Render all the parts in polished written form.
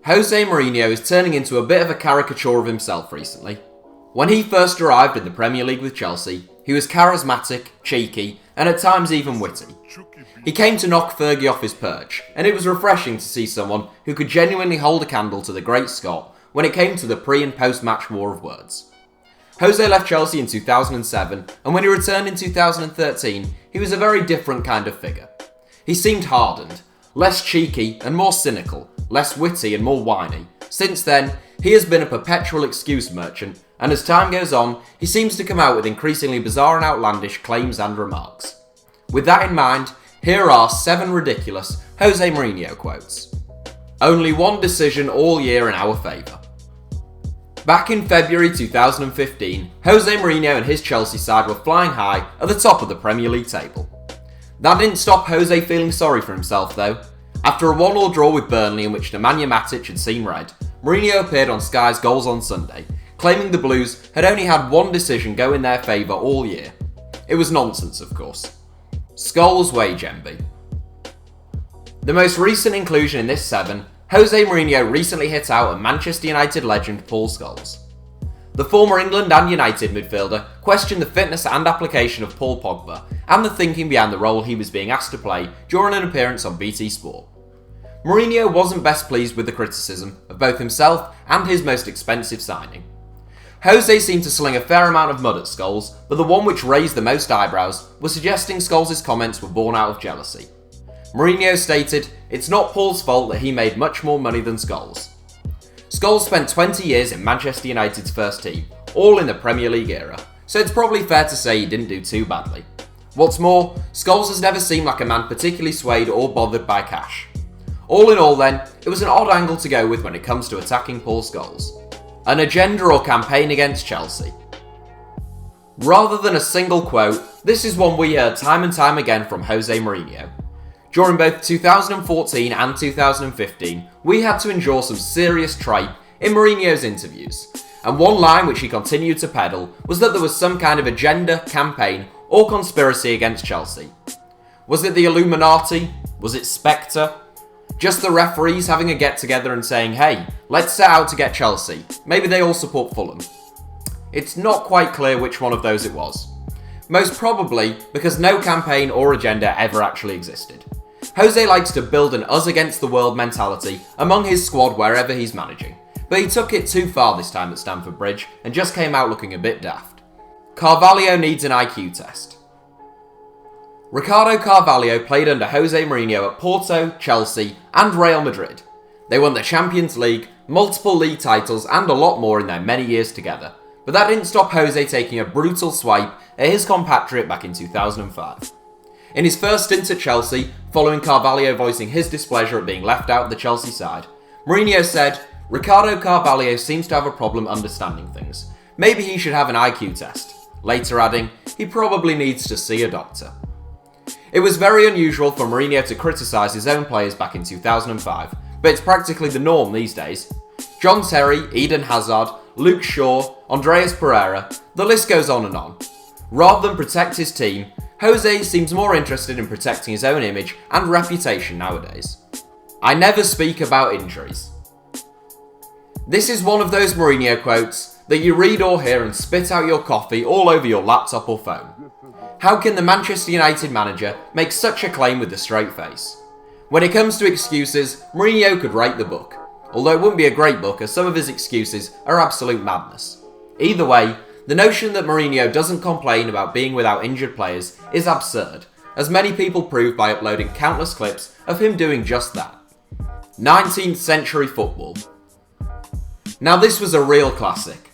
Jose Mourinho is turning into a bit of a caricature of himself recently. When he first arrived in the Premier League with Chelsea, he was charismatic, cheeky, and at times even witty. He came to knock Fergie off his perch, and it was refreshing to see someone who could genuinely hold a candle to the great Scot when it came to the pre- and post-match war of words. Jose left Chelsea in 2007, and when he returned in 2013, he was a very different kind of figure. He seemed hardened, less cheeky and more cynical, less witty and more whiny. Since then, he has been a perpetual excuse merchant, and as time goes on, he seems to come out with increasingly bizarre and outlandish claims and remarks. With that in mind, here are 7 ridiculous Jose Mourinho quotes. Only one decision all year in our favour. Back in February 2015, Jose Mourinho and his Chelsea side were flying high at the top of the Premier League table. That didn't stop Jose feeling sorry for himself though. After a 1-1 draw with Burnley in which Nemanja Matic had seen red, Mourinho appeared on Sky's Goals on Sunday, claiming the Blues had only had one decision go in their favour all year. It was nonsense, of course. Scholes wage envy. The most recent inclusion in this 7, Jose Mourinho recently hit out at Manchester United legend Paul Scholes. The former England and United midfielder questioned the fitness and application of Paul Pogba and the thinking behind the role he was being asked to play during an appearance on BT Sport. Mourinho wasn't best pleased with the criticism of both himself and his most expensive signing. Jose seemed to sling a fair amount of mud at Scholes, but the one which raised the most eyebrows was suggesting Scholes' comments were born out of jealousy. Mourinho stated, "It's not Paul's fault that he made much more money than Scholes." Scholes spent 20 years in Manchester United's first team, all in the Premier League era, so it's probably fair to say he didn't do too badly. What's more, Scholes has never seemed like a man particularly swayed or bothered by cash. All in all then, it was an odd angle to go with when it comes to attacking Paul Scholes. An agenda or campaign against Chelsea. Rather than a single quote, this is one we heard time and time again from Jose Mourinho. During both 2014 and 2015, we had to endure some serious tripe in Mourinho's interviews, and one line which he continued to peddle was that there was some kind of agenda, campaign, or conspiracy against Chelsea. Was it the Illuminati? Was it Spectre? Just the referees having a get-together and saying, hey, let's set out to get Chelsea. Maybe they all support Fulham. It's not quite clear which one of those it was. Most probably because no campaign or agenda ever actually existed. Jose likes to build an us-against-the-world mentality among his squad wherever he's managing, but he took it too far this time at Stamford Bridge and just came out looking a bit daft. Carvalho needs an IQ test. Ricardo Carvalho played under Jose Mourinho at Porto, Chelsea and Real Madrid. They won the Champions League, multiple league titles and a lot more in their many years together, but that didn't stop Jose taking a brutal swipe at his compatriot back in 2005. In his first stint at Chelsea, following Carvalho voicing his displeasure at being left out of the Chelsea side, Mourinho said, "Ricardo Carvalho seems to have a problem understanding things. Maybe he should have an IQ test." Later adding, "He probably needs to see a doctor." It was very unusual for Mourinho to criticise his own players back in 2005, but it's practically the norm these days. John Terry, Eden Hazard, Luke Shaw, Andreas Pereira, the list goes on and on. Rather than protect his team, Jose seems more interested in protecting his own image and reputation nowadays. I never speak about injuries. This is one of those Mourinho quotes that you read or hear and spit out your coffee all over your laptop or phone. How can the Manchester United manager make such a claim with a straight face? When it comes to excuses, Mourinho could write the book, although it wouldn't be a great book as some of his excuses are absolute madness. Either way, the notion that Mourinho doesn't complain about being without injured players is absurd, as many people prove by uploading countless clips of him doing just that. 19th century football. Now this was a real classic.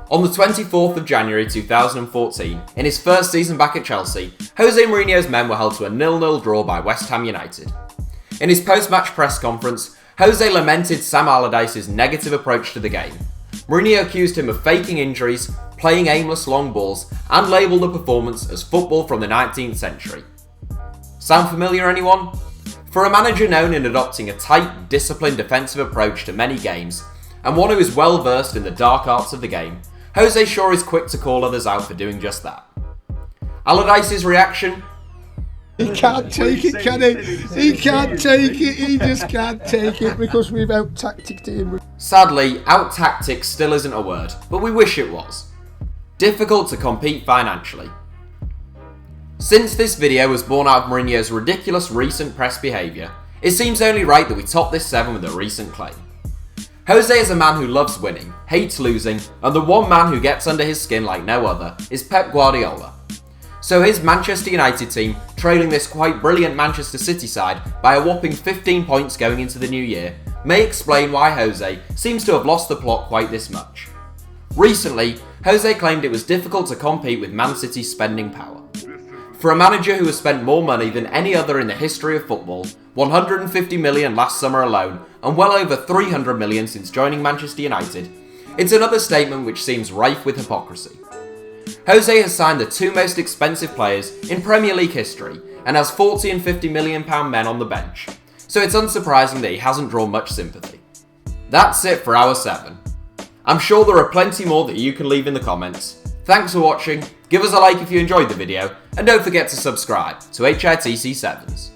On the 24th of January 2014, in his first season back at Chelsea, Jose Mourinho's men were held to a 0-0 draw by West Ham United. In his post-match press conference, Jose lamented Sam Allardyce's negative approach to the game. Mourinho accused him of faking injuries, playing aimless long balls, and labelled the performance as football from the 19th century. Sound familiar, anyone? For a manager known in adopting a tight, disciplined defensive approach to many games, and one who is well versed in the dark arts of the game, Jose sure is quick to call others out for doing just that. Allardyce's reaction? He can't take it, can he? He can't take it. He just can't take it because we've out-tacticked him. Sadly, out-tactics still isn't a word, but we wish it was. Difficult to compete financially. Since this video was born out of Mourinho's ridiculous recent press behaviour, it seems only right that we top this 7 with a recent claim. Jose is a man who loves winning, hates losing, and the one man who gets under his skin like no other is Pep Guardiola. So his Manchester United team, trailing this quite brilliant Manchester City side by a whopping 15 points going into the new year, may explain why Jose seems to have lost the plot quite this much. Recently, Jose claimed it was difficult to compete with Man City's spending power. For a manager who has spent more money than any other in the history of football, 150 million last summer alone, and well over 300 million since joining Manchester United, it's another statement which seems rife with hypocrisy. Jose has signed the 2 most expensive players in Premier League history and has 40 and 50 million pound men on the bench, so it's unsurprising that he hasn't drawn much sympathy. That's it for our 7. I'm sure there are plenty more that you can leave in the comments. Thanks for watching, give us a like if you enjoyed the video, and don't forget to subscribe to HITC Sevens.